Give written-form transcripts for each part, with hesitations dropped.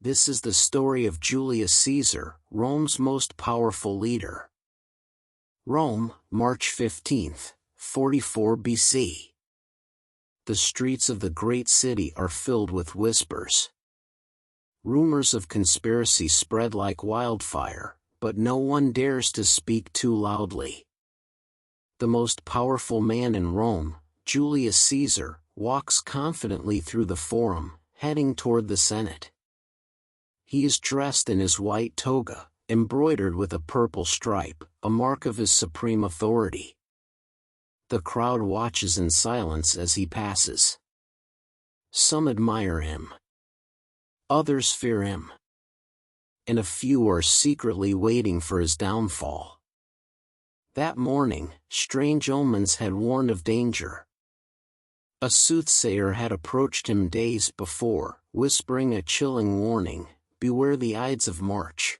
This is the story of Julius Caesar, Rome's most powerful leader. Rome, March 15th, 44 BC. The streets of the great city are filled with whispers. Rumors of conspiracy spread like wildfire, but no one dares to speak too loudly. The most powerful man in Rome, Julius Caesar, walks confidently through the Forum, heading toward the Senate. He is dressed in his white toga, embroidered with a purple stripe, a mark of his supreme authority. The crowd watches in silence as he passes. Some admire him. Others fear him. And a few are secretly waiting for his downfall. That morning, strange omens had warned of danger. A soothsayer had approached him days before, whispering a chilling warning, "Beware the Ides of March."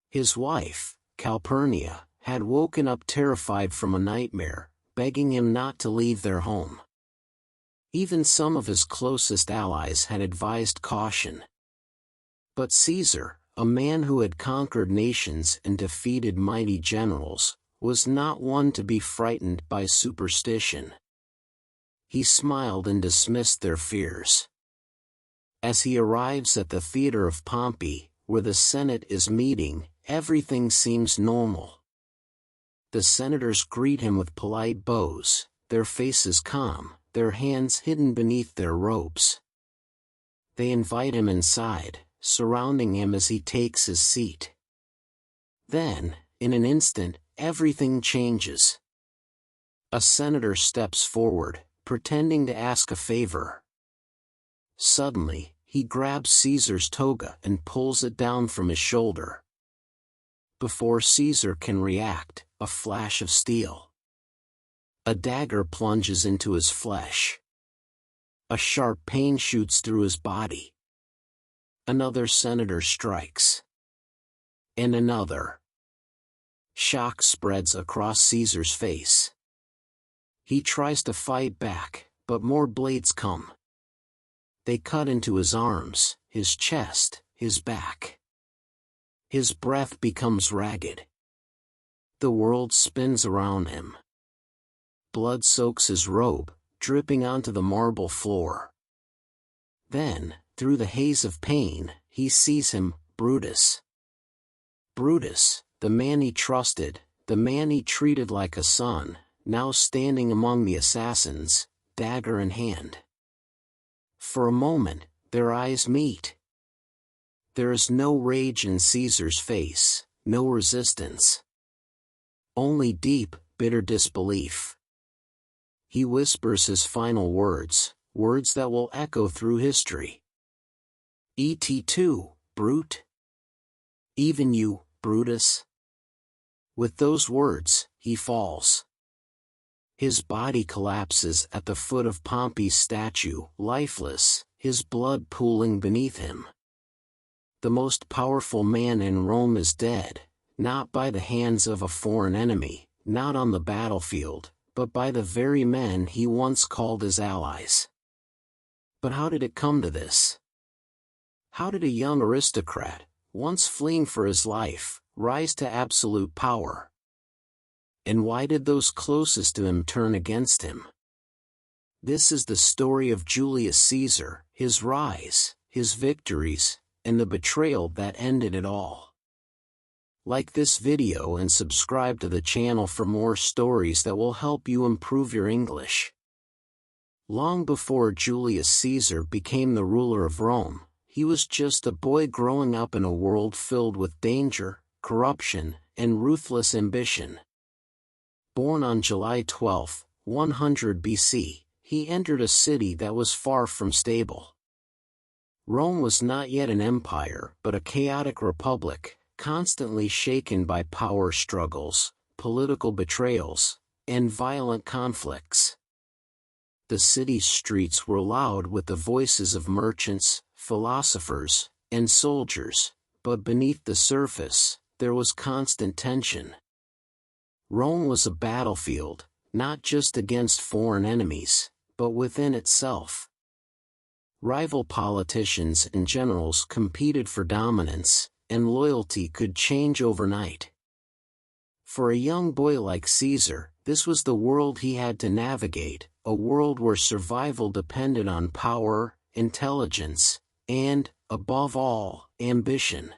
His wife, Calpurnia, had woken up terrified from a nightmare, begging him not to leave their home. Even some of his closest allies had advised caution. But Caesar, a man who had conquered nations and defeated mighty generals, was not one to be frightened by superstition. He smiled and dismissed their fears. As he arrives at the theater of Pompey, where the Senate is meeting, everything seems normal. The senators greet him with polite bows, their faces calm, their hands hidden beneath their robes. They invite him inside, surrounding him as he takes his seat. Then, in an instant, everything changes. A senator steps forward, pretending to ask a favor. Suddenly, he grabs Caesar's toga and pulls it down from his shoulder. Before Caesar can react, a flash of steel. A dagger plunges into his flesh. A sharp pain shoots through his body. Another senator strikes. And another. Shock spreads across Caesar's face. He tries to fight back, but more blades come. They cut into his arms, his chest, his back. His breath becomes ragged. The world spins around him. Blood soaks his robe, dripping onto the marble floor. Then, through the haze of pain, he sees him, Brutus. Brutus, the man he trusted, the man he treated like a son, now standing among the assassins, dagger in hand. For a moment, their eyes meet. There is no rage in Caesar's face, no resistance. Only deep, bitter disbelief. He whispers his final words, words that will echo through history. Et tu, brute? Even you, Brutus? With those words, he falls. His body collapses at the foot of Pompey's statue, lifeless, his blood pooling beneath him. The most powerful man in Rome is dead, not by the hands of a foreign enemy, not on the battlefield, but by the very men he once called his allies. But how did it come to this? How did a young aristocrat, once fleeing for his life, rise to absolute power? And why did those closest to him turn against him? This is the story of Julius Caesar, his rise, his victories, and the betrayal that ended it all. Like this video and subscribe to the channel for more stories that will help you improve your English. Long before Julius Caesar became the ruler of Rome, he was just a boy growing up in a world filled with danger, corruption, and ruthless ambition. Born on July 12, 100 BC, he entered a city that was far from stable. Rome was not yet an empire but a chaotic republic, constantly shaken by power struggles, political betrayals, and violent conflicts. The city's streets were loud with the voices of merchants, philosophers, and soldiers, but beneath the surface, there was constant tension. Rome was a battlefield, not just against foreign enemies, but within itself. Rival politicians and generals competed for dominance, and loyalty could change overnight. For a young boy like Caesar, this was the world he had to navigate, a world where survival depended on power, intelligence, and, above all, ambition.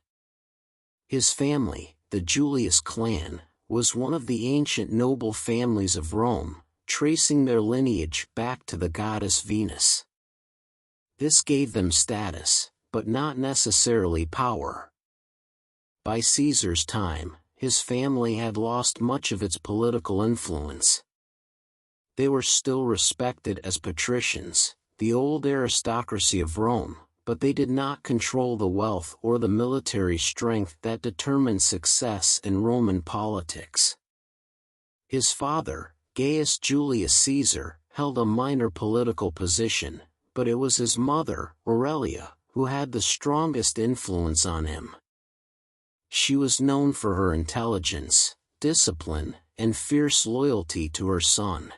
His family, the Julius clan, was one of the ancient noble families of Rome, tracing their lineage back to the goddess Venus. This gave them status, but not necessarily power. By Caesar's time, his family had lost much of its political influence. They were still respected as patricians, the old aristocracy of Rome, but they did not control the wealth or the military strength that determined success in Roman politics. His father, Gaius Julius Caesar, held a minor political position, but it was his mother, Aurelia, who had the strongest influence on him. She was known for her intelligence, discipline, and fierce loyalty to her son.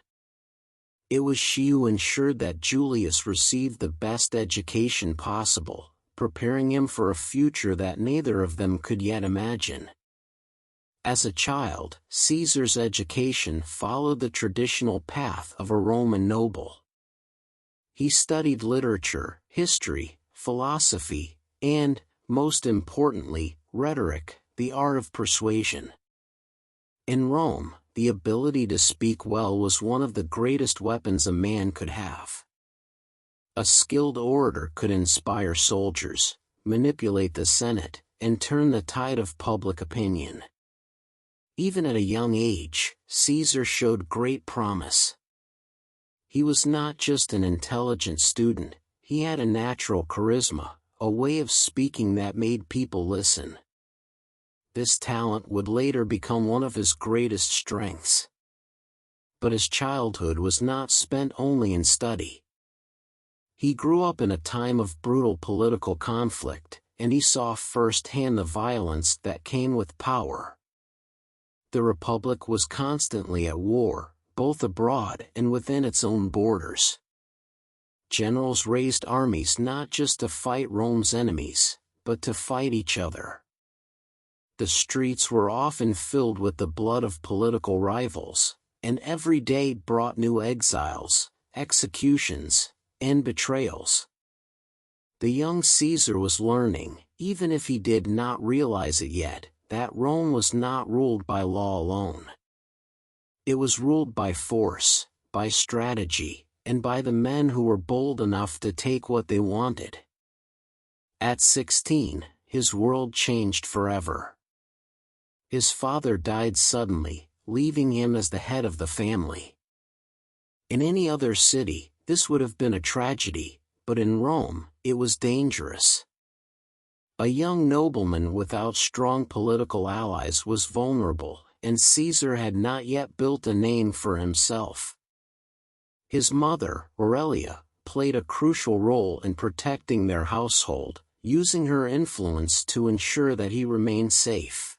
It was she who ensured that Julius received the best education possible, preparing him for a future that neither of them could yet imagine. As a child, Caesar's education followed the traditional path of a Roman noble. He studied literature, history, philosophy, and, most importantly, rhetoric, the art of persuasion. In Rome, the ability to speak well was one of the greatest weapons a man could have. A skilled orator could inspire soldiers, manipulate the Senate, and turn the tide of public opinion. Even at a young age, Caesar showed great promise. He was not just an intelligent student, he had a natural charisma, a way of speaking that made people listen. This talent would later become one of his greatest strengths. But his childhood was not spent only in study. He grew up in a time of brutal political conflict, and he saw firsthand the violence that came with power. The Republic was constantly at war, both abroad and within its own borders. Generals raised armies not just to fight Rome's enemies, but to fight each other. The streets were often filled with the blood of political rivals, and every day brought new exiles, executions, and betrayals. The young Caesar was learning, even if he did not realize it yet, that Rome was not ruled by law alone. It was ruled by force, by strategy, and by the men who were bold enough to take what they wanted. At 16, his world changed forever. His father died suddenly, leaving him as the head of the family. In any other city, this would have been a tragedy, but in Rome, it was dangerous. A young nobleman without strong political allies was vulnerable, and Caesar had not yet built a name for himself. His mother, Aurelia, played a crucial role in protecting their household, using her influence to ensure that he remained safe.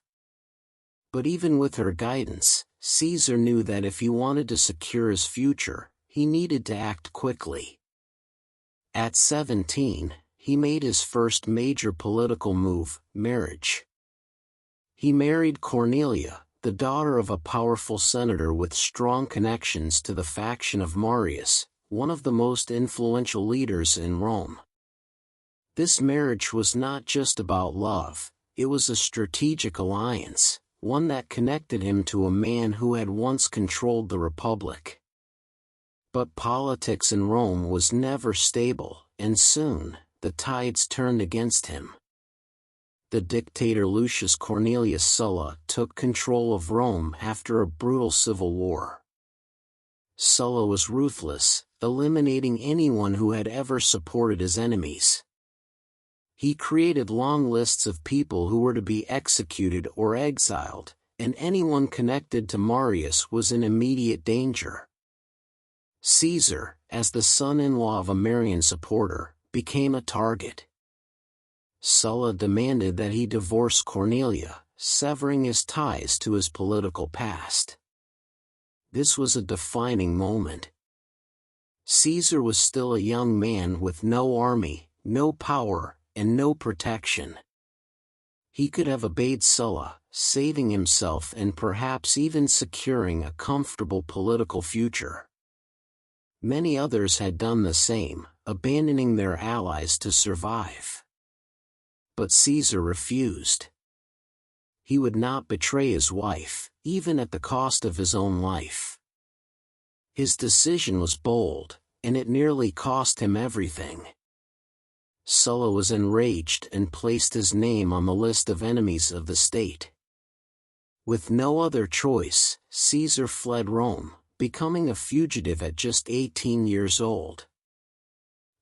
But even with her guidance, Caesar knew that if he wanted to secure his future, he needed to act quickly. At 17, he made his first major political move, marriage. He married Cornelia, the daughter of a powerful senator with strong connections to the faction of Marius, one of the most influential leaders in Rome. This marriage was not just about love, it was a strategic alliance, one that connected him to a man who had once controlled the Republic. But politics in Rome was never stable, and soon, the tides turned against him. The dictator Lucius Cornelius Sulla took control of Rome after a brutal civil war. Sulla was ruthless, eliminating anyone who had ever supported his enemies. He created long lists of people who were to be executed or exiled, and anyone connected to Marius was in immediate danger. Caesar, as the son-in-law of a Marian supporter, became a target. Sulla demanded that he divorce Cornelia, severing his ties to his political past. This was a defining moment. Caesar was still a young man with no army, no power, and no protection. He could have obeyed Sulla, saving himself and perhaps even securing a comfortable political future. Many others had done the same, abandoning their allies to survive. But Caesar refused. He would not betray his wife, even at the cost of his own life. His decision was bold, and it nearly cost him everything. Sulla was enraged and placed his name on the list of enemies of the state. With no other choice, Caesar fled Rome, becoming a fugitive at just 18 years old.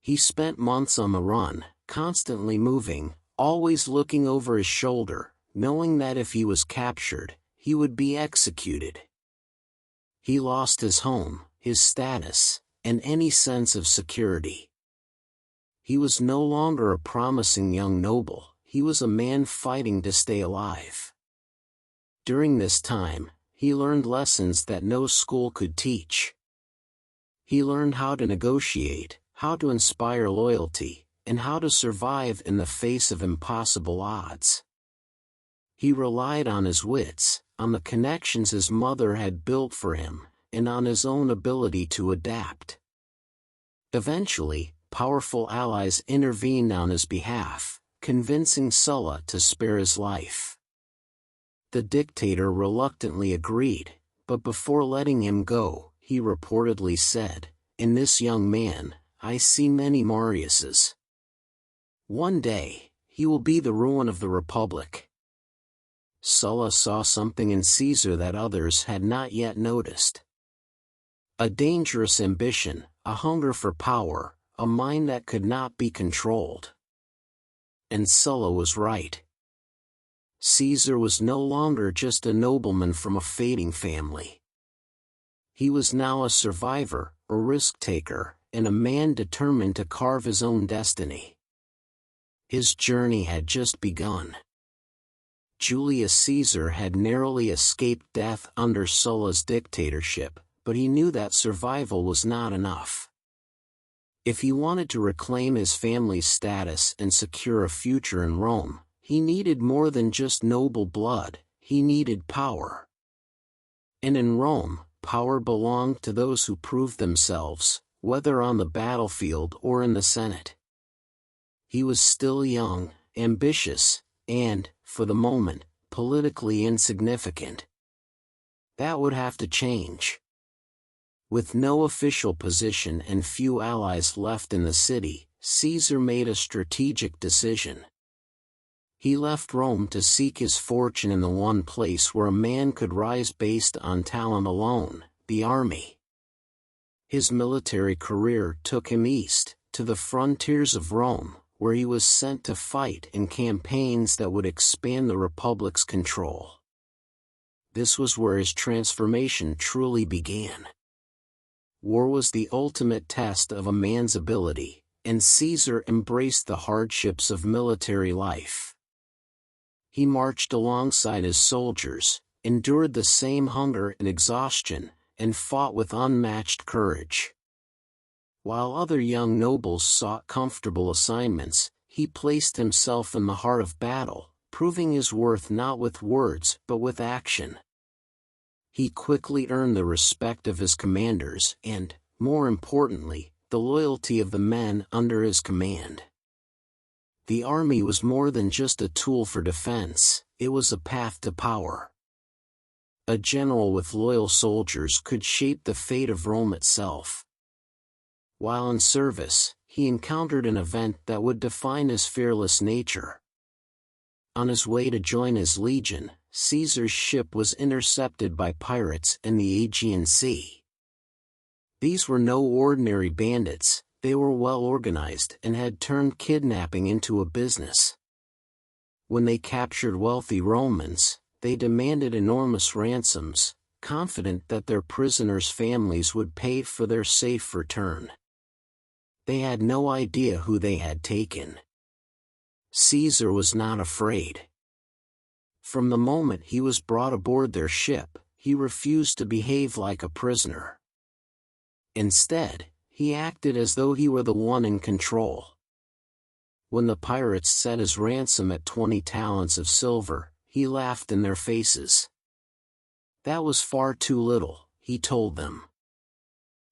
He spent months on the run, constantly moving, always looking over his shoulder, knowing that if he was captured, he would be executed. He lost his home, his status, and any sense of security. He was no longer a promising young noble, he was a man fighting to stay alive. During this time, he learned lessons that no school could teach. He learned how to negotiate, how to inspire loyalty, and how to survive in the face of impossible odds. He relied on his wits, on the connections his mother had built for him, and on his own ability to adapt. Eventually, powerful allies intervened on his behalf, convincing Sulla to spare his life. The dictator reluctantly agreed, but before letting him go, he reportedly said, "In this young man, I see many Mariuses. One day, he will be the ruin of the Republic." Sulla saw something in Caesar that others had not yet noticed. A dangerous ambition, a hunger for power, a mind that could not be controlled. And Sulla was right. Caesar was no longer just a nobleman from a fading family. He was now a survivor, a risk-taker, and a man determined to carve his own destiny. His journey had just begun. Julius Caesar had narrowly escaped death under Sulla's dictatorship, but he knew that survival was not enough. If he wanted to reclaim his family's status and secure a future in Rome, he needed more than just noble blood, he needed power. And in Rome, power belonged to those who proved themselves, whether on the battlefield or in the Senate. He was still young, ambitious, and, for the moment, politically insignificant. That would have to change. With no official position and few allies left in the city, Caesar made a strategic decision. He left Rome to seek his fortune in the one place where a man could rise based on talent alone, the army. His military career took him east, to the frontiers of Rome, where he was sent to fight in campaigns that would expand the Republic's control. This was where his transformation truly began. War was the ultimate test of a man's ability, and Caesar embraced the hardships of military life. He marched alongside his soldiers, endured the same hunger and exhaustion, and fought with unmatched courage. While other young nobles sought comfortable assignments, he placed himself in the heart of battle, proving his worth not with words but with action. He quickly earned the respect of his commanders and, more importantly, the loyalty of the men under his command. The army was more than just a tool for defense, it was a path to power. A general with loyal soldiers could shape the fate of Rome itself. While in service, he encountered an event that would define his fearless nature. On his way to join his legion, Caesar's ship was intercepted by pirates in the Aegean Sea. These were no ordinary bandits, they were well organized and had turned kidnapping into a business. When they captured wealthy Romans, they demanded enormous ransoms, confident that their prisoners' families would pay for their safe return. They had no idea who they had taken. Caesar was not afraid. From the moment he was brought aboard their ship, he refused to behave like a prisoner. Instead, he acted as though he were the one in control. When the pirates set his ransom at 20 talents of silver, he laughed in their faces. That was far too little, he told them.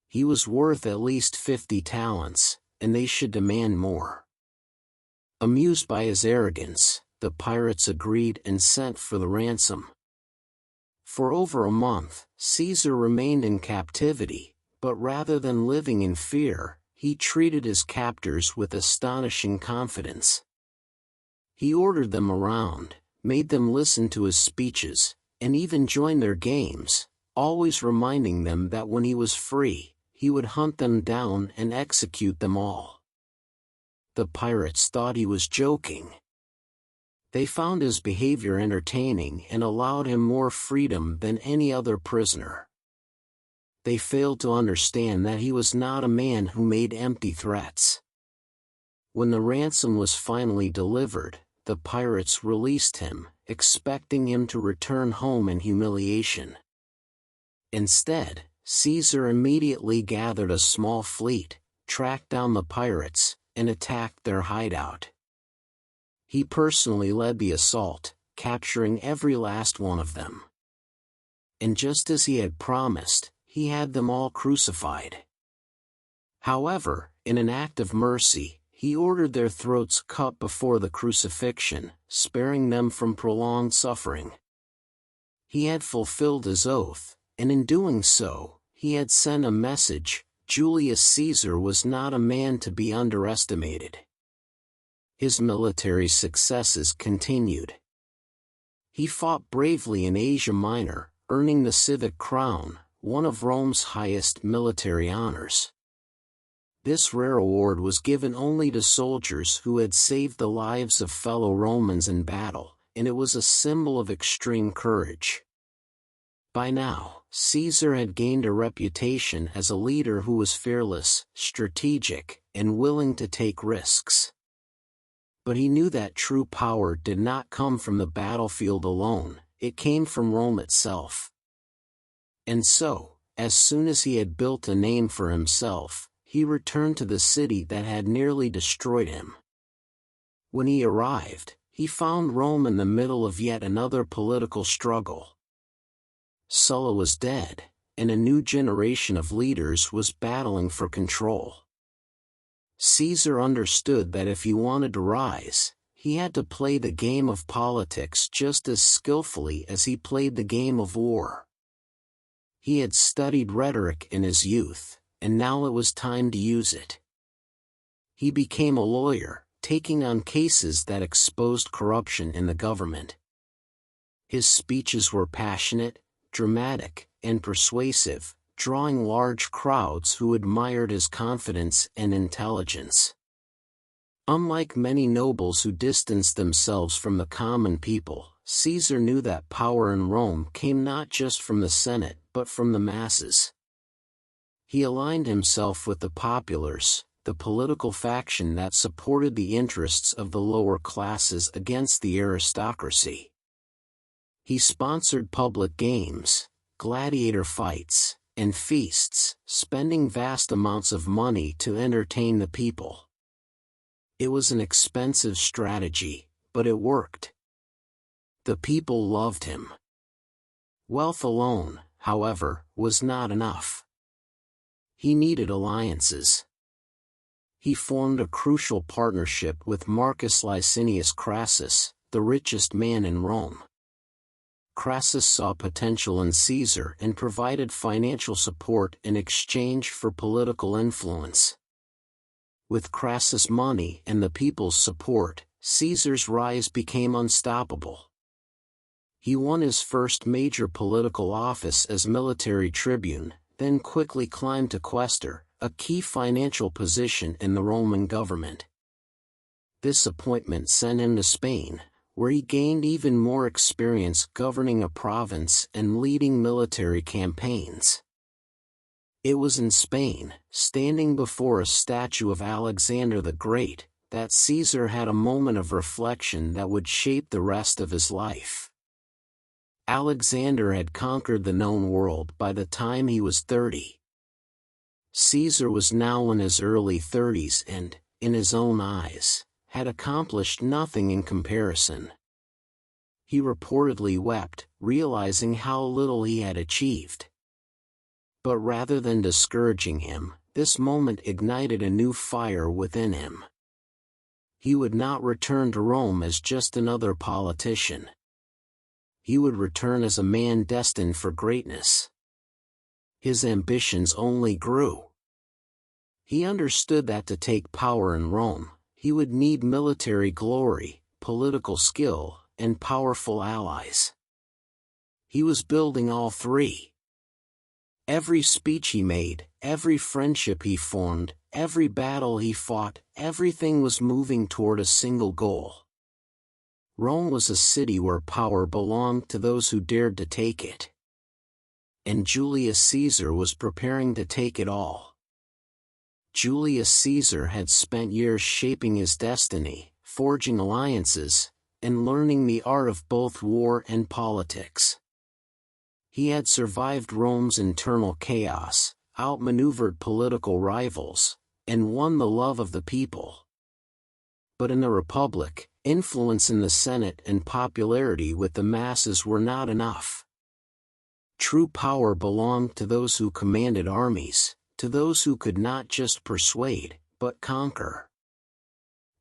He was worth at least 50 talents, and they should demand more. Amused by his arrogance, the pirates agreed and sent for the ransom. For over a month, Caesar remained in captivity, but rather than living in fear, he treated his captors with astonishing confidence. He ordered them around, made them listen to his speeches, and even join their games, always reminding them that when he was free, he would hunt them down and execute them all. The pirates thought he was joking. They found his behavior entertaining and allowed him more freedom than any other prisoner. They failed to understand that he was not a man who made empty threats. When the ransom was finally delivered, the pirates released him, expecting him to return home in humiliation. Instead, Caesar immediately gathered a small fleet, tracked down the pirates, and attacked their hideout. He personally led the assault, capturing every last one of them. And just as he had promised, he had them all crucified. However, in an act of mercy, he ordered their throats cut before the crucifixion, sparing them from prolonged suffering. He had fulfilled his oath, and in doing so, he had sent a message: Julius Caesar was not a man to be underestimated. His military successes continued. He fought bravely in Asia Minor, earning the civic crown, one of Rome's highest military honors. This rare award was given only to soldiers who had saved the lives of fellow Romans in battle, and it was a symbol of extreme courage. By now, Caesar had gained a reputation as a leader who was fearless, strategic, and willing to take risks. But he knew that true power did not come from the battlefield alone, it came from Rome itself. And so, as soon as he had built a name for himself, he returned to the city that had nearly destroyed him. When he arrived, he found Rome in the middle of yet another political struggle. Sulla was dead, and a new generation of leaders was battling for control. Caesar understood that if he wanted to rise, he had to play the game of politics just as skillfully as he played the game of war. He had studied rhetoric in his youth, and now it was time to use it. He became a lawyer, taking on cases that exposed corruption in the government. His speeches were passionate, dramatic, and persuasive, drawing large crowds who admired his confidence and intelligence. Unlike many nobles who distanced themselves from the common people, Caesar knew that power in Rome came not just from the Senate but from the masses. He aligned himself with the populares, the political faction that supported the interests of the lower classes against the aristocracy. He sponsored public games, gladiator fights, and feasts, spending vast amounts of money to entertain the people. It was an expensive strategy, but it worked. The people loved him. Wealth alone, however, was not enough. He needed alliances. He formed a crucial partnership with Marcus Licinius Crassus, the richest man in Rome. Crassus saw potential in Caesar and provided financial support in exchange for political influence. With Crassus' money and the people's support, Caesar's rise became unstoppable. He won his first major political office as military tribune, then quickly climbed to quaestor, a key financial position in the Roman government. This appointment sent him to Spain, where he gained even more experience governing a province and leading military campaigns. It was in Spain, standing before a statue of Alexander the Great, that Caesar had a moment of reflection that would shape the rest of his life. Alexander had conquered the known world by the time he was 30. Caesar was now in his early 30s and, in his own eyes, had accomplished nothing in comparison. He reportedly wept, realizing how little he had achieved. But rather than discouraging him, this moment ignited a new fire within him. He would not return to Rome as just another politician. He would return as a man destined for greatness. His ambitions only grew. He understood that to take power in Rome, he would need military glory, political skill, and powerful allies. He was building all three. Every speech he made, every friendship he formed, every battle he fought, everything was moving toward a single goal. Rome was a city where power belonged to those who dared to take it. And Julius Caesar was preparing to take it all. Julius Caesar had spent years shaping his destiny, forging alliances, and learning the art of both war and politics. He had survived Rome's internal chaos, outmaneuvered political rivals, and won the love of the people. But in a republic, influence in the Senate and popularity with the masses were not enough. True power belonged to those who commanded armies, to those who could not just persuade, but conquer.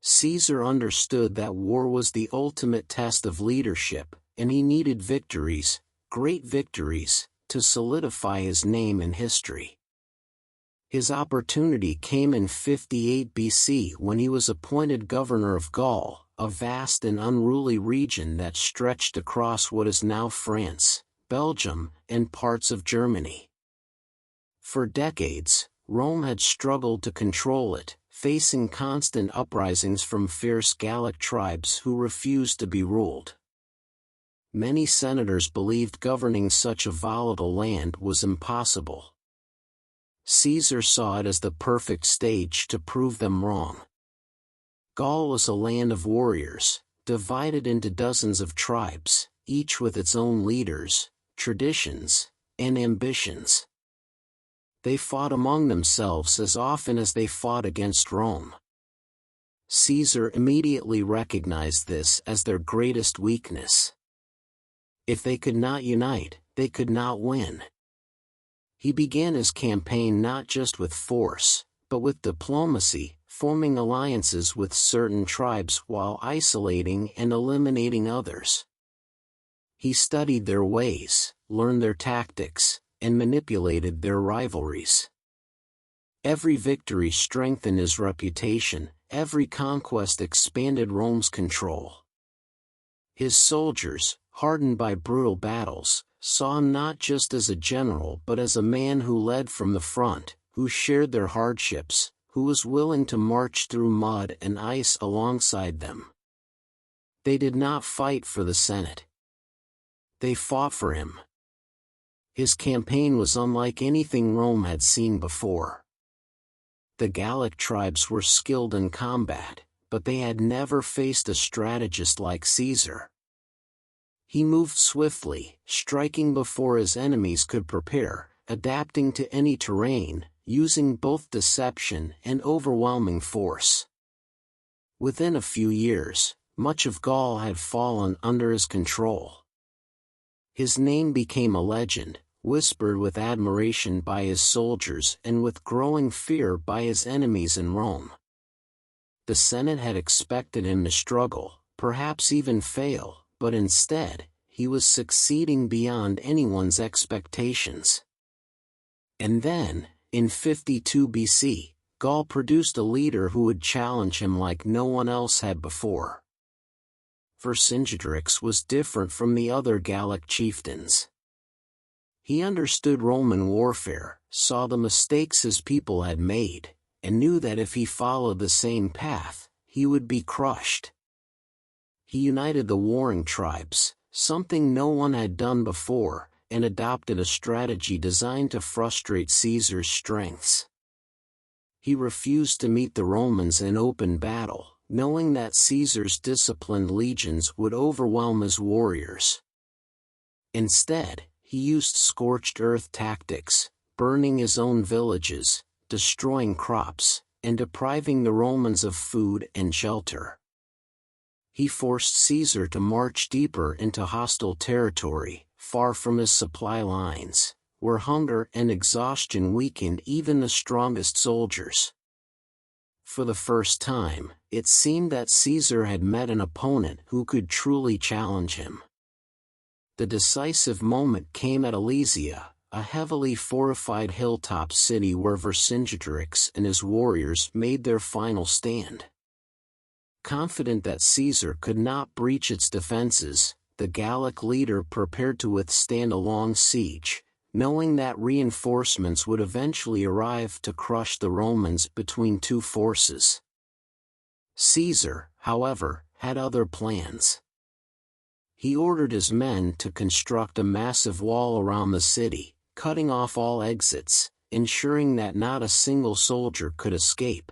Caesar understood that war was the ultimate test of leadership, and he needed victories, great victories, to solidify his name in history. His opportunity came in 58 BC when he was appointed governor of Gaul, a vast and unruly region that stretched across what is now France, Belgium, and parts of Germany. For decades, Rome had struggled to control it, facing constant uprisings from fierce Gallic tribes who refused to be ruled. Many senators believed governing such a volatile land was impossible. Caesar saw it as the perfect stage to prove them wrong. Gaul was a land of warriors, divided into dozens of tribes, each with its own leaders, traditions, and ambitions. They fought among themselves as often as they fought against Rome. Caesar immediately recognized this as their greatest weakness. If they could not unite, they could not win. He began his campaign not just with force, but with diplomacy, forming alliances with certain tribes while isolating and eliminating others. He studied their ways, learned their tactics, and manipulated their rivalries. Every victory strengthened his reputation, every conquest expanded Rome's control. His soldiers, hardened by brutal battles, saw him not just as a general but as a man who led from the front, who shared their hardships, who was willing to march through mud and ice alongside them. They did not fight for the Senate. They fought for him. His campaign was unlike anything Rome had seen before. The Gallic tribes were skilled in combat, but they had never faced a strategist like Caesar. He moved swiftly, striking before his enemies could prepare, adapting to any terrain, using both deception and overwhelming force. Within a few years, much of Gaul had fallen under his control. His name became a legend, whispered with admiration by his soldiers and with growing fear by his enemies in Rome. The Senate had expected him to struggle, perhaps even fail, but instead, he was succeeding beyond anyone's expectations. And then, in 52 BC, Gaul produced a leader who would challenge him like no one else had before. Vercingetorix was different from the other Gallic chieftains. He understood Roman warfare, saw the mistakes his people had made, and knew that if he followed the same path, he would be crushed. He united the warring tribes, something no one had done before, and adopted a strategy designed to frustrate Caesar's strengths. He refused to meet the Romans in open battle, knowing that Caesar's disciplined legions would overwhelm his warriors. Instead, he used scorched earth tactics, burning his own villages, destroying crops, and depriving the Romans of food and shelter. He forced Caesar to march deeper into hostile territory, far from his supply lines, where hunger and exhaustion weakened even the strongest soldiers. For the first time, it seemed that Caesar had met an opponent who could truly challenge him. The decisive moment came at Alesia, a heavily fortified hilltop city where Vercingetorix and his warriors made their final stand. Confident that Caesar could not breach its defenses, the Gallic leader prepared to withstand a long siege, knowing that reinforcements would eventually arrive to crush the Romans between two forces. Caesar, however, had other plans. He ordered his men to construct a massive wall around the city, cutting off all exits, ensuring that not a single soldier could escape.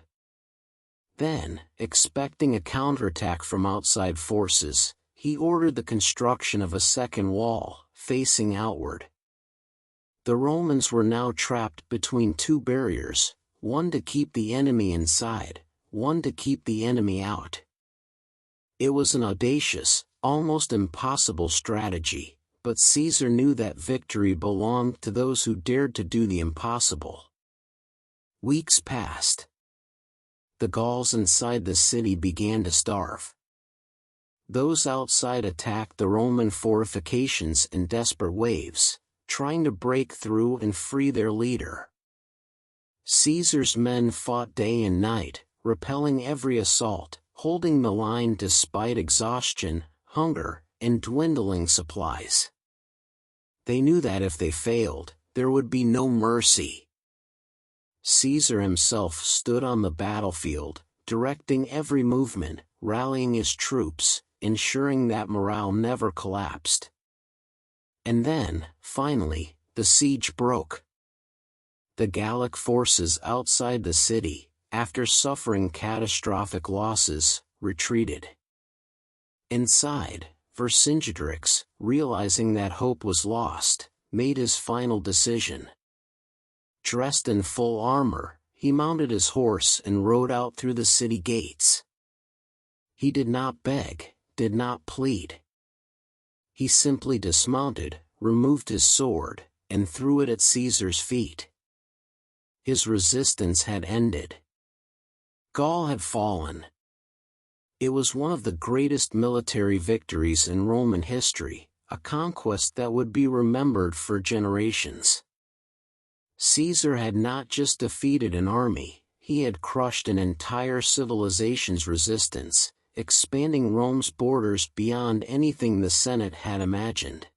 Then, expecting a counterattack from outside forces, he ordered the construction of a second wall, facing outward. The Romans were now trapped between two barriers, one to keep the enemy inside, one to keep the enemy out. It was an audacious, almost impossible strategy, but Caesar knew that victory belonged to those who dared to do the impossible. Weeks passed. The Gauls inside the city began to starve. Those outside attacked the Roman fortifications in desperate waves, trying to break through and free their leader. Caesar's men fought day and night, repelling every assault, holding the line despite exhaustion, hunger, and dwindling supplies. They knew that if they failed, there would be no mercy. Caesar himself stood on the battlefield, directing every movement, rallying his troops, ensuring that morale never collapsed. And then, finally, the siege broke. The Gallic forces outside the city, after suffering catastrophic losses, retreated. Inside, Vercingetorix, realizing that hope was lost, made his final decision. Dressed in full armor, he mounted his horse and rode out through the city gates. He did not beg, did not plead. He simply dismounted, removed his sword, and threw it at Caesar's feet. His resistance had ended. Gaul had fallen. It was one of the greatest military victories in Roman history, a conquest that would be remembered for generations. Caesar had not just defeated an army, he had crushed an entire civilization's resistance, expanding Rome's borders beyond anything the Senate had imagined.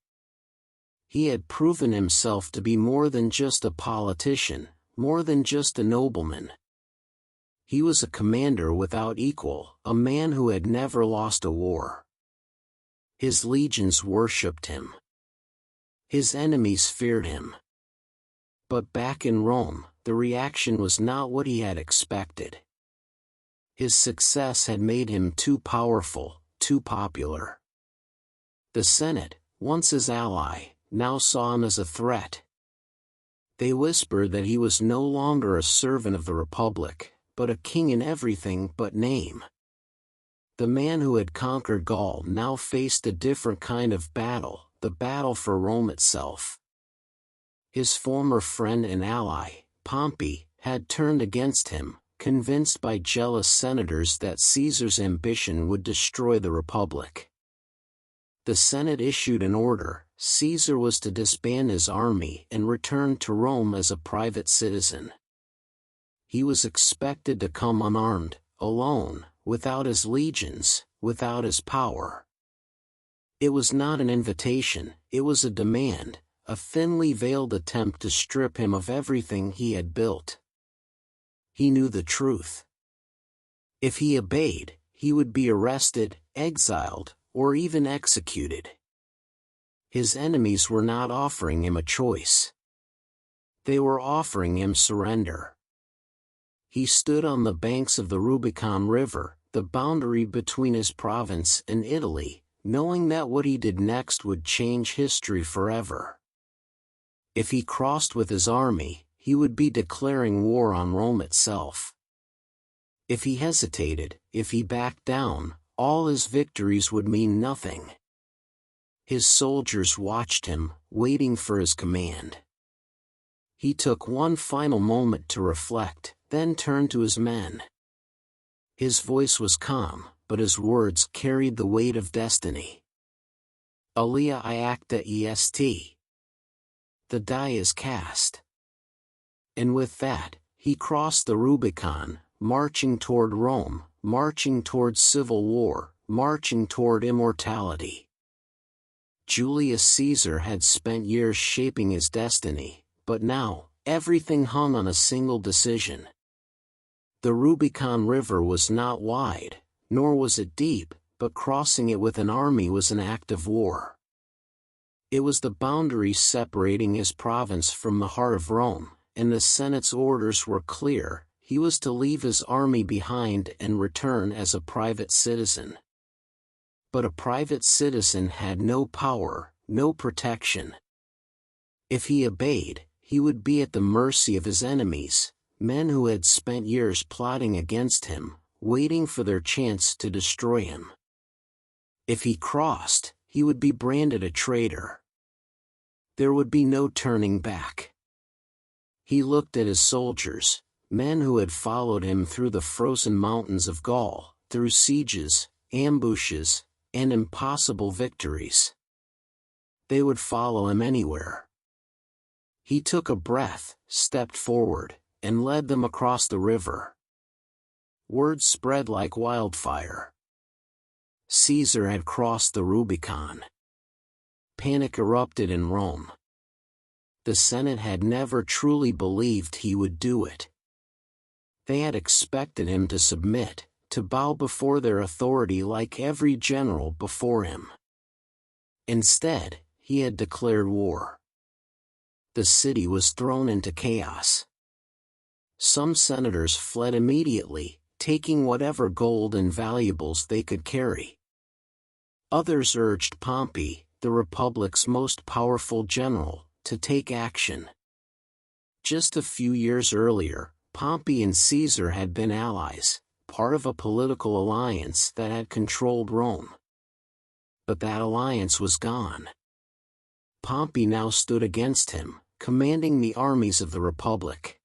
He had proven himself to be more than just a politician, more than just a nobleman. He was a commander without equal, a man who had never lost a war. His legions worshipped him. His enemies feared him. But back in Rome, the reaction was not what he had expected. His success had made him too powerful, too popular. The Senate, once his ally, now saw him as a threat. They whispered that he was no longer a servant of the Republic, but a king in everything but name. The man who had conquered Gaul now faced a different kind of battle, the battle for Rome itself. His former friend and ally, Pompey, had turned against him, convinced by jealous senators that Caesar's ambition would destroy the Republic. The Senate issued an order: Caesar was to disband his army and return to Rome as a private citizen. He was expected to come unarmed, alone, without his legions, without his power. It was not an invitation, it was a demand, a thinly veiled attempt to strip him of everything he had built. He knew the truth. If he obeyed, he would be arrested, exiled, or even executed. His enemies were not offering him a choice. They were offering him surrender. He stood on the banks of the Rubicon River, the boundary between his province and Italy, knowing that what he did next would change history forever. If he crossed with his army, he he would be declaring war on Rome itself. If he hesitated, if he backed down, all his victories would mean nothing. His soldiers watched him, waiting for his command. He took one final moment to reflect, then turned to his men. His voice was calm, but his words carried the weight of destiny. Alia iacta est. The die is cast. And with that, he crossed the Rubicon, marching toward Rome, marching toward civil war, marching toward immortality. Julius Caesar had spent years shaping his destiny, but now, everything hung on a single decision. The Rubicon River was not wide, nor was it deep, but crossing it with an army was an act of war. It was the boundary separating his province from the heart of Rome, and the Senate's orders were clear: he was to leave his army behind and return as a private citizen. But a private citizen had no power, no protection. If he obeyed, he would be at the mercy of his enemies, men who had spent years plotting against him, waiting for their chance to destroy him. If he crossed, he would be branded a traitor. There would be no turning back. He looked at his soldiers, men who had followed him through the frozen mountains of Gaul, through sieges, ambushes, and impossible victories. They would follow him anywhere. He took a breath, stepped forward, and led them across the river. Word spread like wildfire. Caesar had crossed the Rubicon. Panic erupted in Rome. The Senate had never truly believed he would do it. They had expected him to submit, to bow before their authority like every general before him. Instead, he had declared war. The city was thrown into chaos. Some senators fled immediately, taking whatever gold and valuables they could carry. Others urged Pompey, the Republic's most powerful general, to take action. Just a few years earlier, Pompey and Caesar had been allies, part of a political alliance that had controlled Rome. But that alliance was gone. Pompey now stood against him, commanding the armies of the Republic.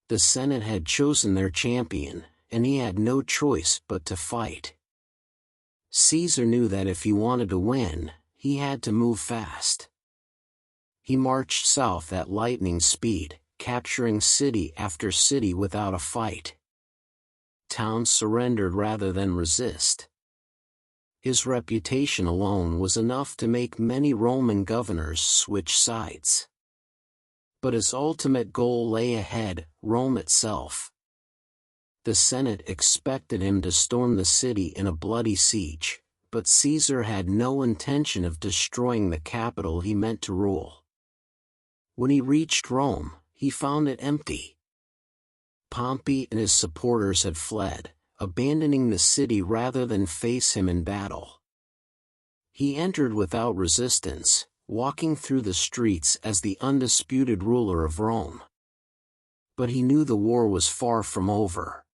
The Senate had chosen their champion, and he had no choice but to fight. Caesar knew that if he wanted to win, he had to move fast. He marched south at lightning speed, capturing city after city without a fight. Towns surrendered rather than resist. His reputation alone was enough to make many Roman governors switch sides. But his ultimate goal lay ahead: Rome itself. The Senate expected him to storm the city in a bloody siege, but Caesar had no intention of destroying the capital he meant to rule. When he reached Rome, he found it empty. Pompey and his supporters had fled, abandoning the city rather than face him in battle. He entered without resistance, walking through the streets as the undisputed ruler of Rome. But he knew the war was far from over.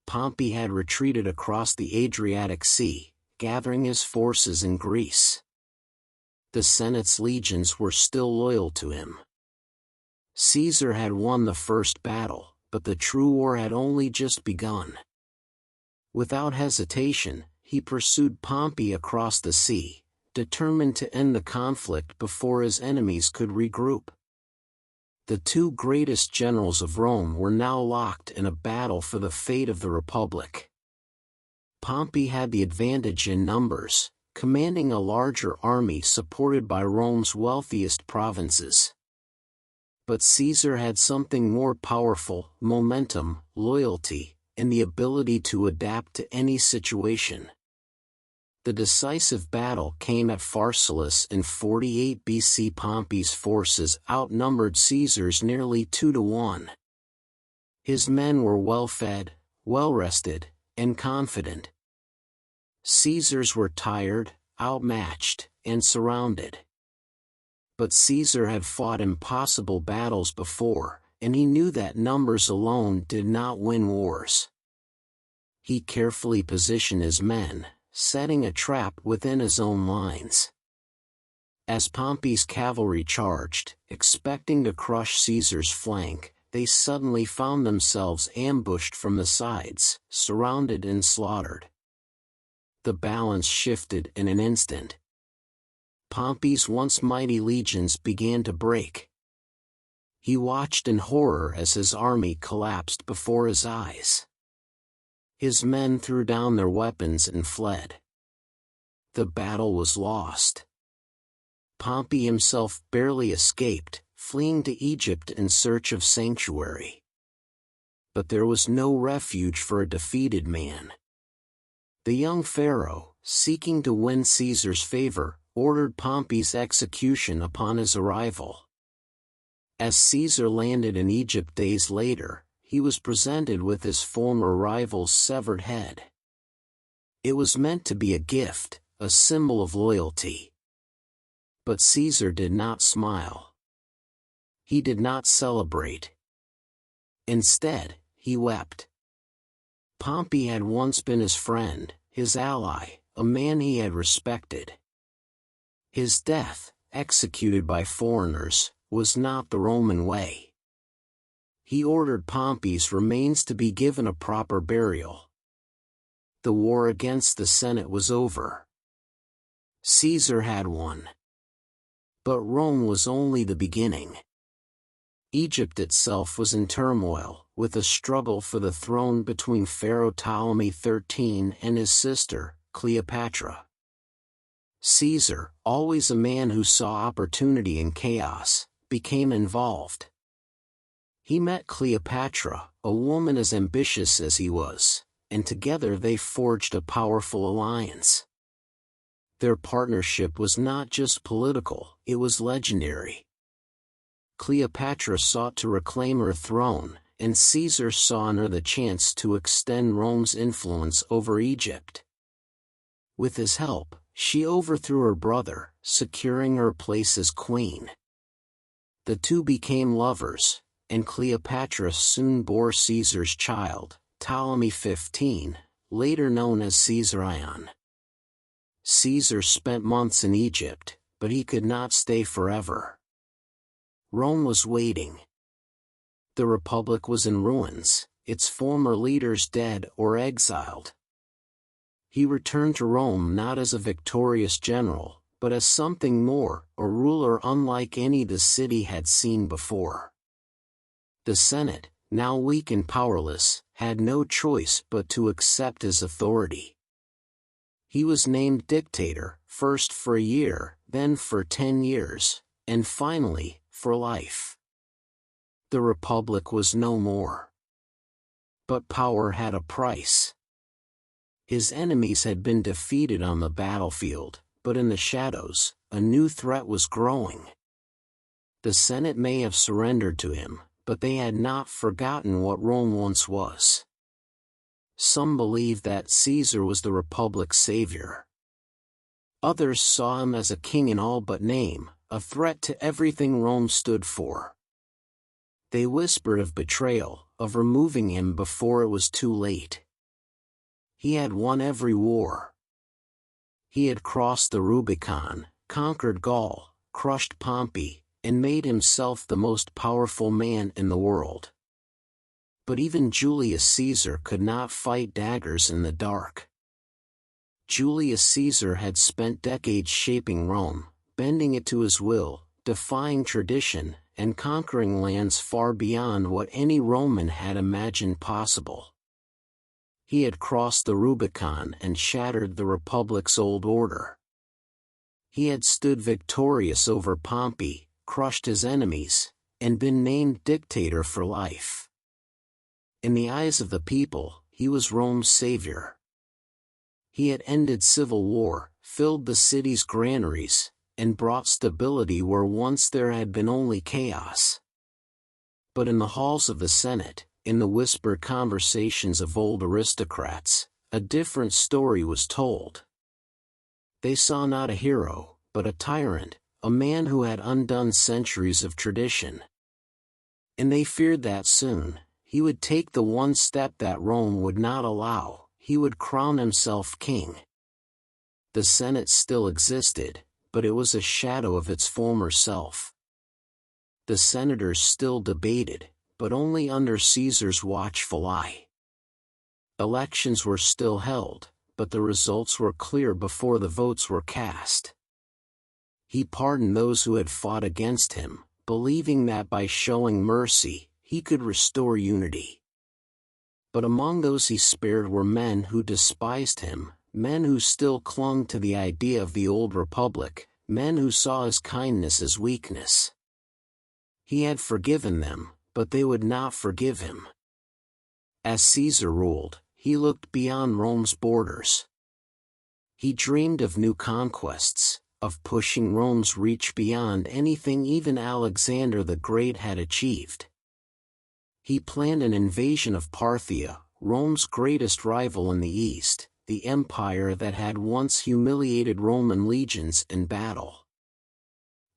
Pompey had retreated across the Adriatic Sea, gathering his forces in Greece. The Senate's legions were still loyal to him. Caesar had won the first battle, but the true war had only just begun. Without hesitation, he pursued Pompey across the sea, determined to end the conflict before his enemies could regroup. The two greatest generals of Rome were now locked in a battle for the fate of the Republic. Pompey had the advantage in numbers, commanding a larger army supported by Rome's wealthiest provinces. But Caesar had something more powerful: momentum, loyalty, and the ability to adapt to any situation. The decisive battle came at Pharsalus in 48 BC. Pompey's forces outnumbered Caesar's nearly 2-1. His men were well-fed, well-rested, and confident. Caesar's were tired, outmatched, and surrounded. But Caesar had fought impossible battles before, and he knew that numbers alone did not win wars. He carefully positioned his men, setting a trap within his own lines. As Pompey's cavalry charged, expecting to crush Caesar's flank, they suddenly found themselves ambushed from the sides, surrounded and slaughtered. The balance shifted in an instant. Pompey's once mighty legions began to break. He watched in horror as his army collapsed before his eyes. His men threw down their weapons and fled. The battle was lost. Pompey himself barely escaped, fleeing to Egypt in search of sanctuary. But there was no refuge for a defeated man. The young pharaoh, seeking to win Caesar's favor, ordered Pompey's execution upon his arrival. As Caesar landed in Egypt days later, he was presented with his former rival's severed head. It was meant to be a gift, a symbol of loyalty. But Caesar did not smile. He did not celebrate. Instead, he wept. Pompey had once been his friend, his ally, a man he had respected. His death, executed by foreigners, was not the Roman way. He ordered Pompey's remains to be given a proper burial. The war against the Senate was over. Caesar had won. But Rome was only the beginning. Egypt itself was in turmoil, with a struggle for the throne between Pharaoh Ptolemy XIII and his sister, Cleopatra. Caesar, always a man who saw opportunity in chaos, became involved. He met Cleopatra, a woman as ambitious as he was, and together they forged a powerful alliance. Their partnership was not just political, it was legendary. Cleopatra sought to reclaim her throne, and Caesar saw in her the chance to extend Rome's influence over Egypt. With his help, she overthrew her brother, securing her place as queen. The two became lovers, and Cleopatra soon bore Caesar's child, Ptolemy XV, later known as Caesarion. Caesar spent months in Egypt, but he could not stay forever. Rome was waiting. The Republic was in ruins, its former leaders dead or exiled. He returned to Rome not as a victorious general, but as something more, a ruler unlike any the city had seen before. The Senate, now weak and powerless, had no choice but to accept his authority. He was named dictator, first for a year, then for 10 years, and finally, for life. The Republic was no more. But power had a price. His enemies had been defeated on the battlefield, but in the shadows, a new threat was growing. The Senate may have surrendered to him, but they had not forgotten what Rome once was. Some believed that Caesar was the Republic's savior. Others saw him as a king in all but name, a threat to everything Rome stood for. They whispered of betrayal, of removing him before it was too late. He had won every war. He had crossed the Rubicon, conquered Gaul, crushed Pompey, and made himself the most powerful man in the world. But even Julius Caesar could not fight daggers in the dark. Julius Caesar had spent decades shaping Rome, bending it to his will, defying tradition, and conquering lands far beyond what any Roman had imagined possible. He had crossed the Rubicon and shattered the Republic's old order. He had stood victorious over Pompey, crushed his enemies, and been named dictator for life. In the eyes of the people, he was Rome's savior. He had ended civil war, filled the city's granaries, and brought stability where once there had been only chaos. But in the halls of the Senate, in the whispered conversations of old aristocrats, a different story was told. They saw not a hero, but a tyrant, a man who had undone centuries of tradition. And they feared that soon, he would take the one step that Rome would not allow. He would crown himself king. The Senate still existed, but it was a shadow of its former self. The senators still debated, but only under Caesar's watchful eye. Elections were still held, but the results were clear before the votes were cast. He pardoned those who had fought against him, believing that by showing mercy, he could restore unity. But among those he spared were men who despised him, men who still clung to the idea of the old republic, men who saw his kindness as weakness. He had forgiven them, but they would not forgive him. As Caesar ruled, he looked beyond Rome's borders. He dreamed of new conquests, of pushing Rome's reach beyond anything even Alexander the Great had achieved. He planned an invasion of Parthia, Rome's greatest rival in the east, the empire that had once humiliated Roman legions in battle.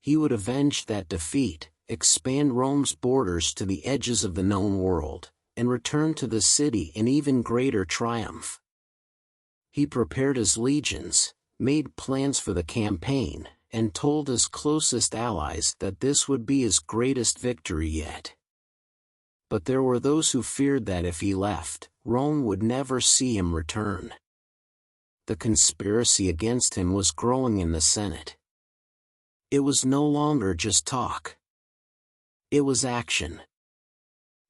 He would avenge that defeat, expand Rome's borders to the edges of the known world, and return to the city in even greater triumph. He prepared his legions, made plans for the campaign, and told his closest allies that this would be his greatest victory yet. But there were those who feared that if he left, Rome would never see him return. The conspiracy against him was growing in the Senate. It was no longer just talk. It was action.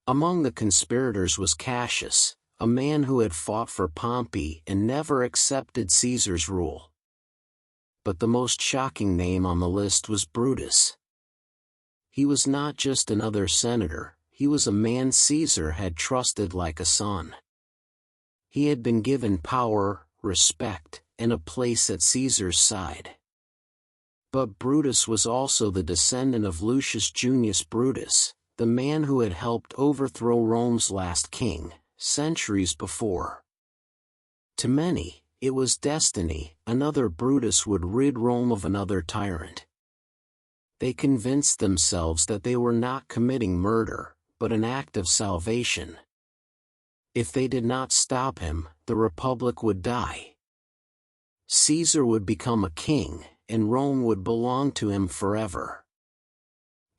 Among the conspirators was Cassius, a man who had fought for Pompey and never accepted Caesar's rule. But the most shocking name on the list was Brutus. He was not just another senator, he was a man Caesar had trusted like a son. He had been given power, respect, and a place at Caesar's side. But Brutus was also the descendant of Lucius Junius Brutus, the man who had helped overthrow Rome's last king, centuries before. To many, it was destiny, another Brutus would rid Rome of another tyrant. They convinced themselves that they were not committing murder, but an act of salvation. If they did not stop him, the Republic would die. Caesar would become a king, and Rome would belong to him forever.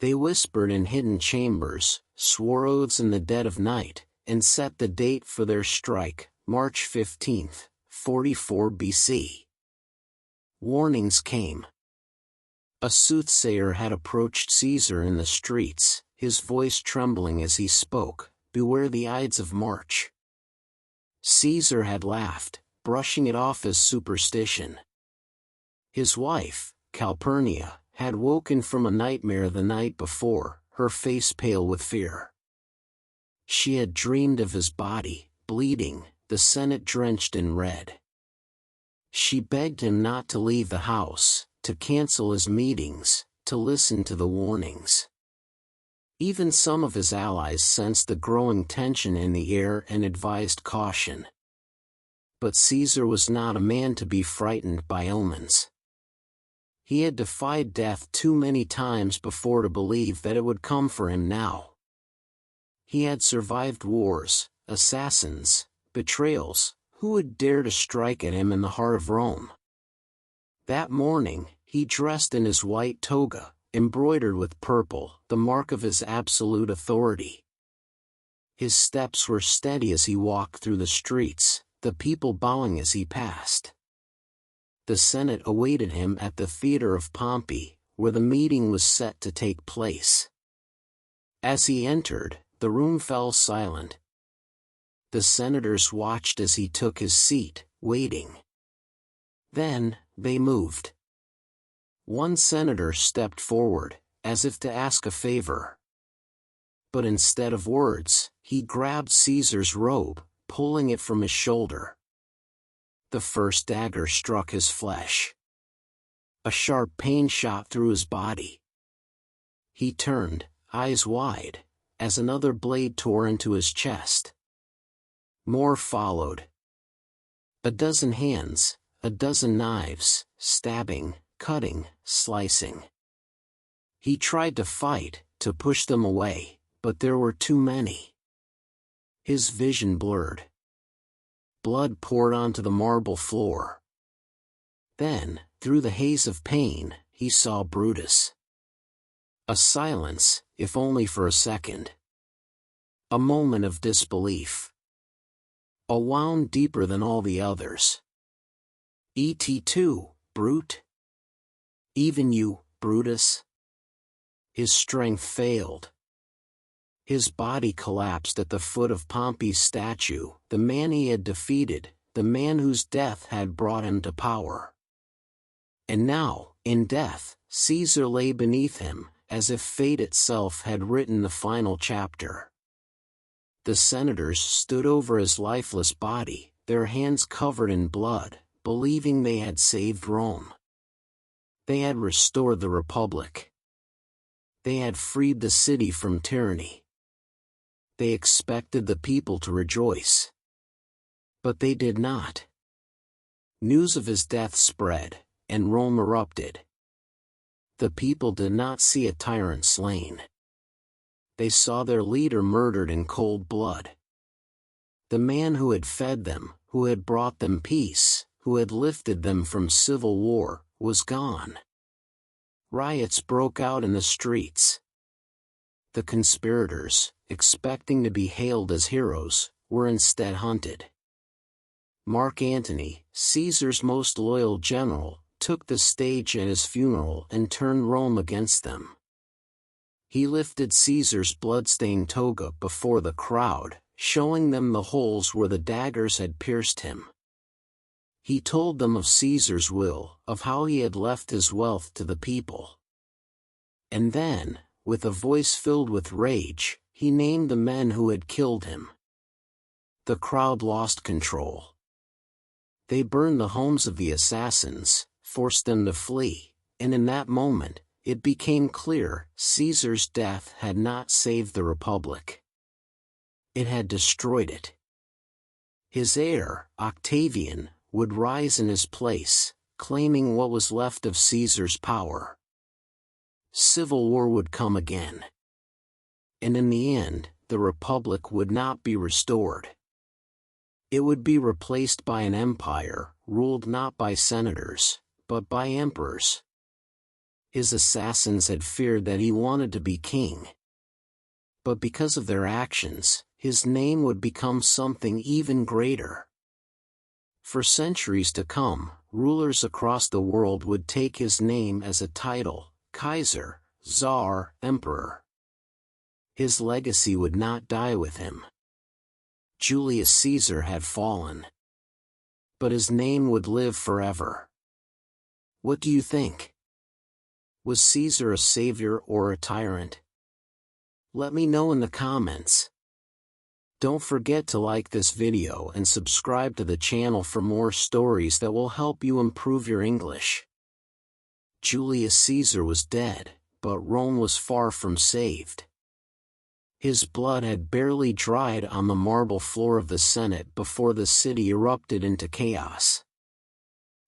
They whispered in hidden chambers, swore oaths in the dead of night, and set the date for their strike, March 15, 44 BC. Warnings came. A soothsayer had approached Caesar in the streets, his voice trembling as he spoke, "Beware the Ides of March." Caesar had laughed, brushing it off as superstition. His wife, Calpurnia, had woken from a nightmare the night before, her face pale with fear. She had dreamed of his body, bleeding, the Senate drenched in red. She begged him not to leave the house, to cancel his meetings, to listen to the warnings. Even some of his allies sensed the growing tension in the air and advised caution. But Caesar was not a man to be frightened by omens. He had defied death too many times before to believe that it would come for him now. He had survived wars, assassins, betrayals. Who would dare to strike at him in the heart of Rome? That morning, he dressed in his white toga, embroidered with purple, the mark of his absolute authority. His steps were steady as he walked through the streets, the people bowing as he passed. The Senate awaited him at the theater of Pompey, where the meeting was set to take place. As he entered, the room fell silent. The senators watched as he took his seat, waiting. Then, they moved. One senator stepped forward, as if to ask a favor. But instead of words, he grabbed Caesar's robe, pulling it from his shoulder. The first dagger struck his flesh. A sharp pain shot through his body. He turned, eyes wide, as another blade tore into his chest. More followed. A dozen hands, a dozen knives, stabbing, cutting, slicing. He tried to fight, to push them away, but there were too many. His vision blurred. Blood poured onto the marble floor. Then, through the haze of pain, he saw Brutus. A silence, if only for a second. A moment of disbelief. A wound deeper than all the others. Et2, brute? Even you, Brutus? His strength failed. His body collapsed at the foot of Pompey's statue, the man he had defeated, the man whose death had brought him to power. And now, in death, Caesar lay beneath him, as if fate itself had written the final chapter. The senators stood over his lifeless body, their hands covered in blood, believing they had saved Rome. They had restored the Republic. They had freed the city from tyranny. They expected the people to rejoice. But they did not. News of his death spread, and Rome erupted. The people did not see a tyrant slain. They saw their leader murdered in cold blood. The man who had fed them, who had brought them peace, who had lifted them from civil war, was gone. Riots broke out in the streets. The conspirators, expecting to be hailed as heroes, were instead hunted. Mark Antony, Caesar's most loyal general, took the stage at his funeral and turned Rome against them. He lifted Caesar's blood-stained toga before the crowd, showing them the holes where the daggers had pierced him. He told them of Caesar's will, of how he had left his wealth to the people. And then, with a voice filled with rage, he named the men who had killed him. The crowd lost control. They burned the homes of the assassins, forced them to flee, and in that moment, it became clear Caesar's death had not saved the Republic. It had destroyed it. His heir, Octavian, would rise in his place, claiming what was left of Caesar's power. Civil war would come again. And in the end, the Republic would not be restored. It would be replaced by an empire, ruled not by senators, but by emperors. His assassins had feared that he wanted to be king. But because of their actions, his name would become something even greater. For centuries to come, rulers across the world would take his name as a title: Kaiser, Tsar, Emperor. His legacy would not die with him. Julius Caesar had fallen. But his name would live forever. What do you think? Was Caesar a savior or a tyrant? Let me know in the comments. Don't forget to like this video and subscribe to the channel for more stories that will help you improve your English. Julius Caesar was dead, but Rome was far from saved. His blood had barely dried on the marble floor of the Senate before the city erupted into chaos.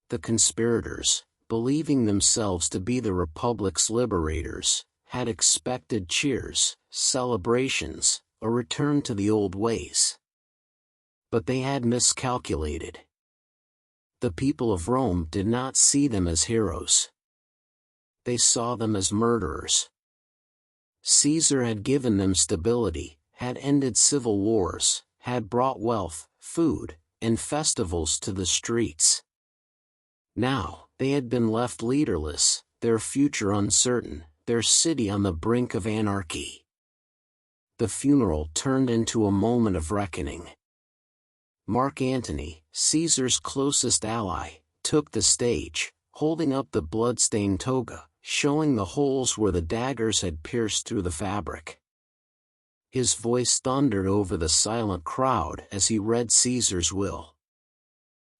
The conspirators, believing themselves to be the Republic's liberators, had expected cheers, celebrations, a return to the old ways. But they had miscalculated. The people of Rome did not see them as heroes. They saw them as murderers. Caesar had given them stability, had ended civil wars, had brought wealth, food, and festivals to the streets. Now, they had been left leaderless, their future uncertain, their city on the brink of anarchy. The funeral turned into a moment of reckoning. Mark Antony, Caesar's closest ally, took the stage, holding up the blood-stained toga, showing the holes where the daggers had pierced through the fabric. His voice thundered over the silent crowd as he read Caesar's will.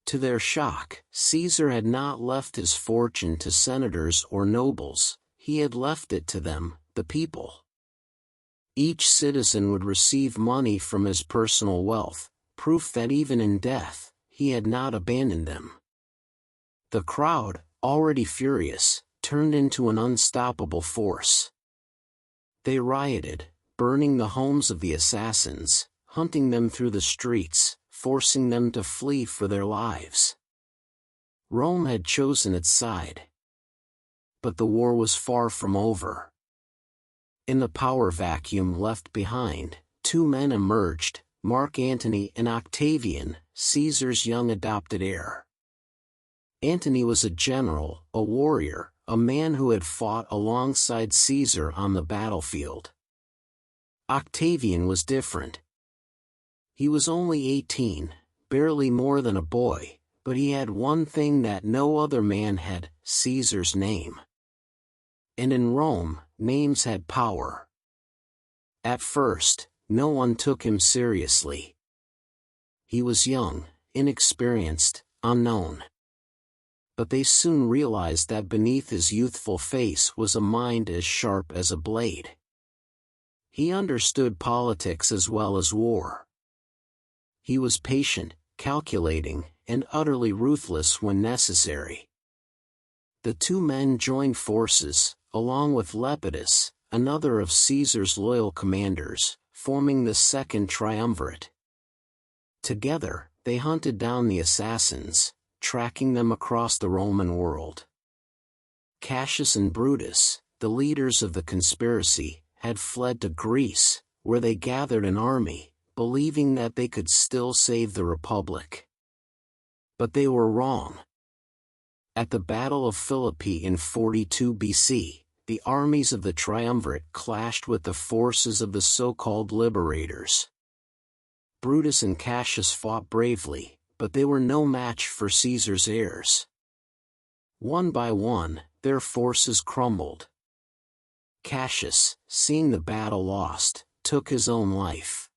To their shock, Caesar had not left his fortune to senators or nobles, he had left it to them, the people. Each citizen would receive money from his personal wealth, proof that even in death, he had not abandoned them. The crowd, already furious, turned into an unstoppable force. They rioted, burning the homes of the assassins, hunting them through the streets, forcing them to flee for their lives. Rome had chosen its side. But the war was far from over. In the power vacuum left behind, two men emerged, Mark Antony and Octavian, Caesar's young adopted heir. Antony was a general, a warrior, a man who had fought alongside Caesar on the battlefield. Octavian was different. He was only 18, barely more than a boy, but he had one thing that no other man had: Caesar's name. And in Rome, names had power. At first, no one took him seriously. He was young, inexperienced, unknown. But they soon realized that beneath his youthful face was a mind as sharp as a blade. He understood politics as well as war. He was patient, calculating, and utterly ruthless when necessary. The two men joined forces, along with Lepidus, another of Caesar's loyal commanders, forming the Second Triumvirate. Together, they hunted down the assassins, tracking them across the Roman world. Cassius and Brutus, the leaders of the conspiracy, had fled to Greece, where they gathered an army, believing that they could still save the Republic. But they were wrong. At the Battle of Philippi in 42 BC, the armies of the Triumvirate clashed with the forces of the so-called liberators. Brutus and Cassius fought bravely, but they were no match for Caesar's heirs. One by one, their forces crumbled. Cassius, seeing the battle lost, took his own life.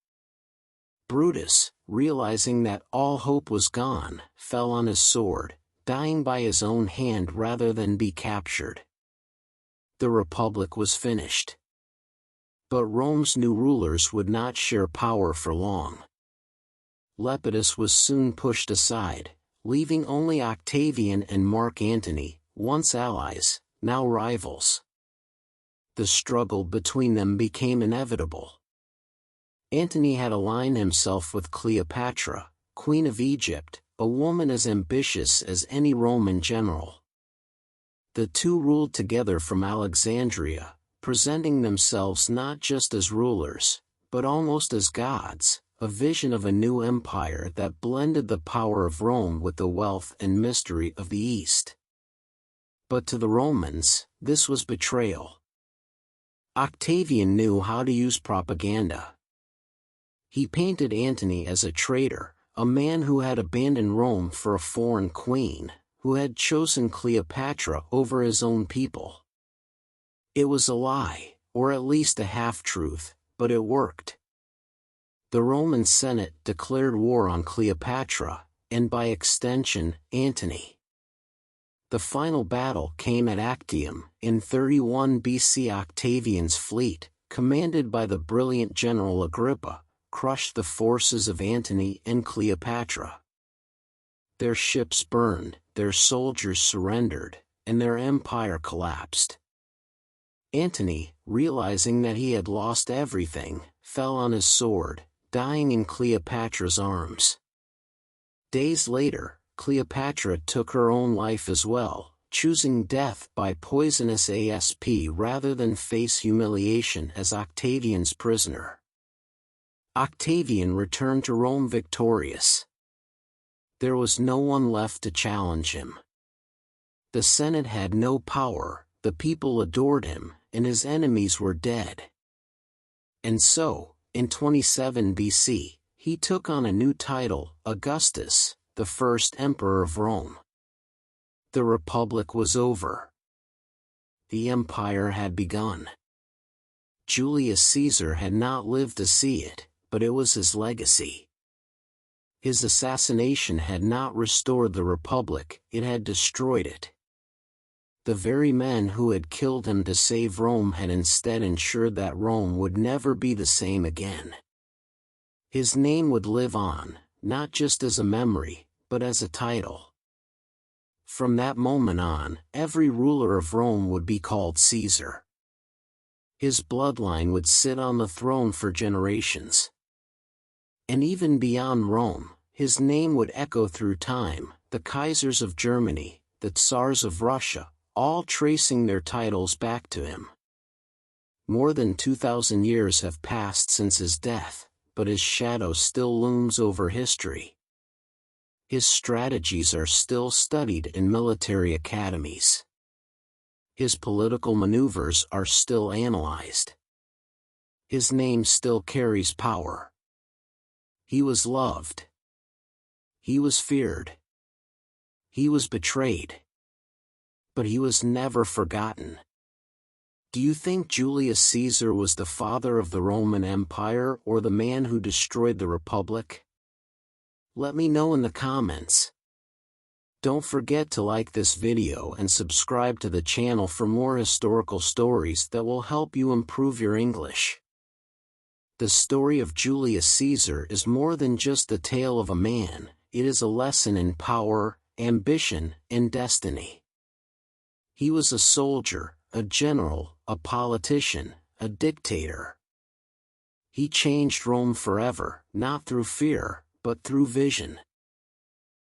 Brutus, realizing that all hope was gone, fell on his sword, dying by his own hand rather than be captured. The Republic was finished. But Rome's new rulers would not share power for long. Lepidus was soon pushed aside, leaving only Octavian and Mark Antony, once allies, now rivals. The struggle between them became inevitable. Antony had aligned himself with Cleopatra, Queen of Egypt, a woman as ambitious as any Roman general. The two ruled together from Alexandria, presenting themselves not just as rulers, but almost as gods, a vision of a new empire that blended the power of Rome with the wealth and mystery of the East. But to the Romans, this was betrayal. Octavian knew how to use propaganda. He painted Antony as a traitor, a man who had abandoned Rome for a foreign queen, who had chosen Cleopatra over his own people. It was a lie, or at least a half-truth, but it worked. The Roman Senate declared war on Cleopatra, and by extension, Antony. The final battle came at Actium, in 31 BC. Octavian's fleet, commanded by the brilliant general Agrippa, crushed the forces of Antony and Cleopatra. Their ships burned, their soldiers surrendered, and their empire collapsed. Antony, realizing that he had lost everything, fell on his sword, dying in Cleopatra's arms. Days later, Cleopatra took her own life as well, choosing death by poisonous asp rather than face humiliation as Octavian's prisoner. Octavian returned to Rome victorious. There was no one left to challenge him. The Senate had no power, the people adored him, and his enemies were dead. And so, in 27 BC, he took on a new title, Augustus, the first emperor of Rome. The Republic was over. The empire had begun. Julius Caesar had not lived to see it, but it was his legacy. His assassination had not restored the Republic, it had destroyed it. The very men who had killed him to save Rome had instead ensured that Rome would never be the same again. His name would live on, not just as a memory, but as a title. From that moment on, every ruler of Rome would be called Caesar. His bloodline would sit on the throne for generations. And even beyond Rome, his name would echo through time, the Kaisers of Germany, the Tsars of Russia, all tracing their titles back to him. More than 2,000 years have passed since his death, but his shadow still looms over history. His strategies are still studied in military academies. His political maneuvers are still analyzed. His name still carries power. He was loved. He was feared. He was betrayed. But he was never forgotten. Do you think Julius Caesar was the father of the Roman Empire or the man who destroyed the Republic? Let me know in the comments. Don't forget to like this video and subscribe to the channel for more historical stories that will help you improve your English. The story of Julius Caesar is more than just the tale of a man, it is a lesson in power, ambition, and destiny. He was a soldier, a general, a politician, a dictator. He changed Rome forever, not through fear, but through vision.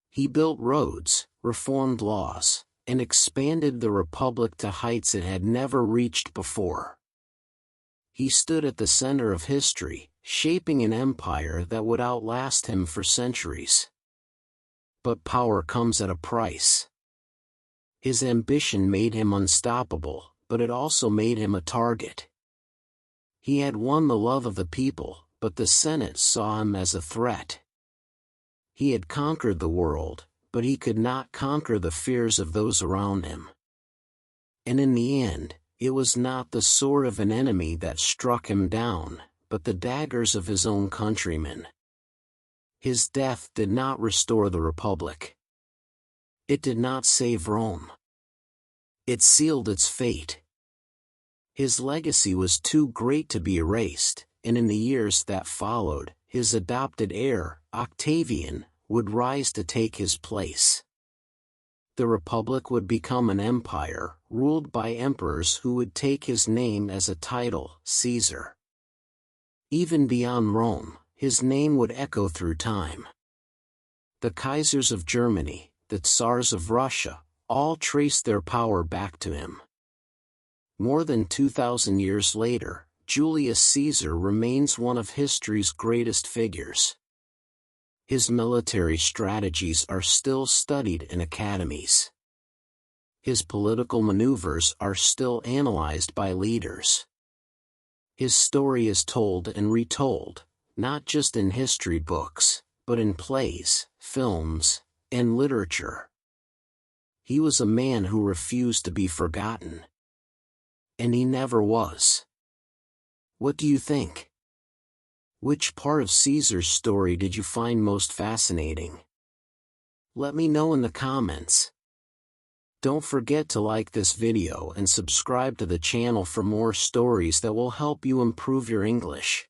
He built roads, reformed laws, and expanded the Republic to heights it had never reached before. He stood at the center of history, shaping an empire that would outlast him for centuries. But power comes at a price. His ambition made him unstoppable, but it also made him a target. He had won the love of the people, but the Senate saw him as a threat. He had conquered the world, but he could not conquer the fears of those around him. And in the end, it was not the sword of an enemy that struck him down, but the daggers of his own countrymen. His death did not restore the Republic. It did not save Rome. It sealed its fate. His legacy was too great to be erased, and in the years that followed, his adopted heir, Octavian, would rise to take his place. The Republic would become an empire, ruled by emperors who would take his name as a title, Caesar. Even beyond Rome, his name would echo through time. The Kaisers of Germany, the Tsars of Russia, all traced their power back to him. More than 2,000 years later, Julius Caesar remains one of history's greatest figures. His military strategies are still studied in academies. His political maneuvers are still analyzed by leaders. His story is told and retold, not just in history books, but in plays, films, and literature. He was a man who refused to be forgotten. And he never was. What do you think? Which part of Caesar's story did you find most fascinating? Let me know in the comments. Don't forget to like this video and subscribe to the channel for more stories that will help you improve your English.